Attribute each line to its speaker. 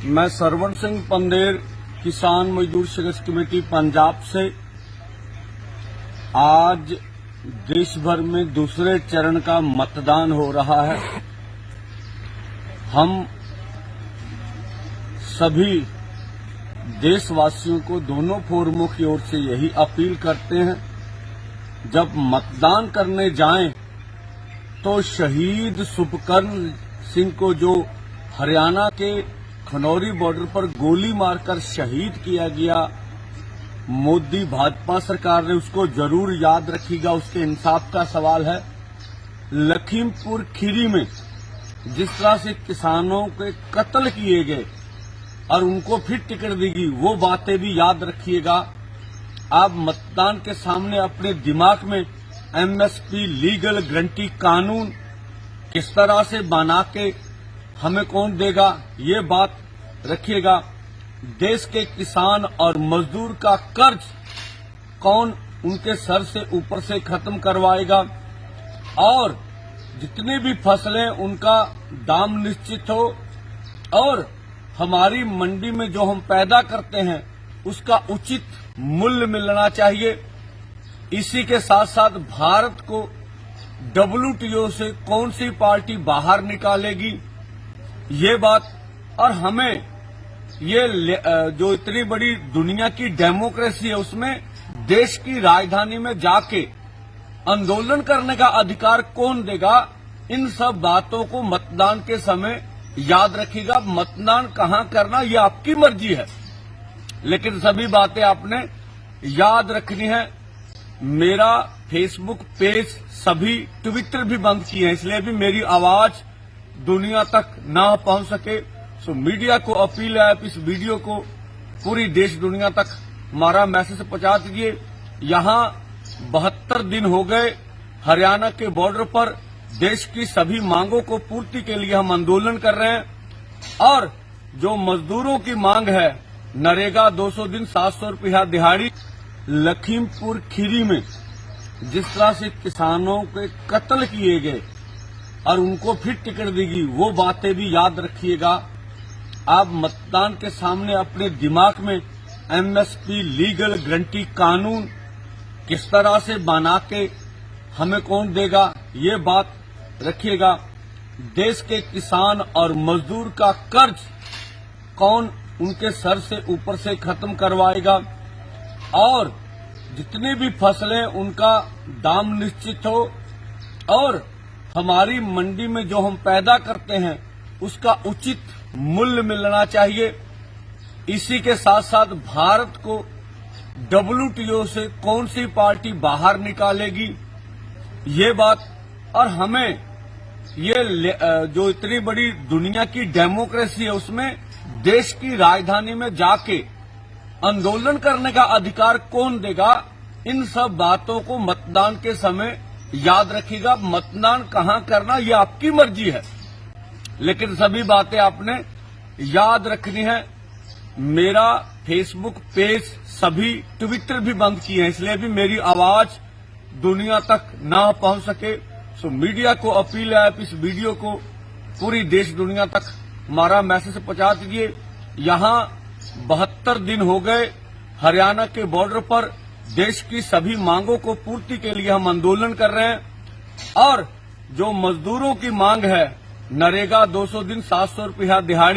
Speaker 1: मैं सरवण सिंह पंदेर, किसान मजदूर संघर्ष कमेटी पंजाब से आज देश भर में दूसरे चरण का मतदान हो रहा है। हम सभी देशवासियों को दोनों फोरमों की ओर से यही अपील करते हैं, जब मतदान करने जाएं तो शहीद शुभकर्ण सिंह को, जो हरियाणा के खनौरी बॉर्डर पर गोली मारकर शहीद किया गया, मोदी भाजपा सरकार ने उसको जरूर याद रखिएगा। उसके इंसाफ का सवाल है। लखीमपुर खीरी में जिस तरह से किसानों के कत्ल किए गए और उनको फिर टिकट देगी, वो बातें भी याद रखिएगा। आप मतदान के सामने अपने दिमाग में एमएसपी लीगल गारंटी कानून किस तरह से बना के हमें कौन देगा, ये बात रखिएगा। देश के किसान और मजदूर का कर्ज कौन उनके सर से ऊपर से खत्म करवाएगा, और जितनी भी फसलें उनका दाम निश्चित हो, और हमारी मंडी में जो हम पैदा करते हैं उसका उचित मूल्य मिलना चाहिए। इसी के साथ साथ भारत को WTO से कौन सी पार्टी बाहर निकालेगी, ये बात, और हमें ये जो इतनी बड़ी दुनिया की डेमोक्रेसी है उसमें देश की राजधानी में जाके आंदोलन करने का अधिकार कौन देगा, इन सब बातों को मतदान के समय याद रखिएगा। मतदान कहां करना ये आपकी मर्जी है, लेकिन सभी बातें आपने याद रखनी है। मेरा फेसबुक पेज, सभी ट्विटर भी बंद किए हैं, इसलिए भी मेरी आवाज दुनिया तक ना पहुंच सके। सो मीडिया को अपील है, आप इस वीडियो को पूरी देश दुनिया तक हमारा मैसेज पहुंचा दीजिए। यहां 72 दिन हो गए हरियाणा के बॉर्डर पर देश की सभी मांगों को पूर्ति के लिए हम आंदोलन कर रहे हैं, और जो मजदूरों की मांग है, नरेगा 200 दिन 700 रुपया दिहाड़ी, लखीमपुर खीरी में जिस तरह से किसानों के कत्ल किए गए और उनको फिर टिकट देगी, वो बातें भी याद रखिएगा। आप मतदान के सामने अपने दिमाग में एमएसपी लीगल गारंटी कानून किस तरह से बना के हमें कौन देगा, ये बात रखिएगा। देश के किसान और मजदूर का कर्ज कौन उनके सर से ऊपर से खत्म करवाएगा, और जितनी भी फसलें उनका दाम निश्चित हो, और हमारी मंडी में जो हम पैदा करते हैं उसका उचित मूल्य मिलना चाहिए। इसी के साथ साथ भारत को WTO से कौन सी पार्टी बाहर निकालेगी, ये बात, और हमें ये जो इतनी बड़ी दुनिया की डेमोक्रेसी है उसमें देश की राजधानी में जाके आंदोलन करने का अधिकार कौन देगा, इन सब बातों को मतदान के समय याद रखिएगा। मतदान कहां करना ये आपकी मर्जी है, लेकिन सभी बातें आपने याद रखनी है। मेरा फेसबुक पेज, सभी ट्विटर भी बंद किए हैं, इसलिए भी मेरी आवाज दुनिया तक ना पहुंच सके। सो मीडिया को अपील है, आप इस वीडियो को पूरी देश दुनिया तक हमारा मैसेज पहुंचा दीजिए। यहां 72 दिन हो गए हरियाणा के बॉर्डर पर देश की सभी मांगों को पूर्ति के लिए हम आंदोलन कर रहे हैं, और जो मजदूरों की मांग है, नरेगा 200 दिन 700 रुपया दिहाड़ी,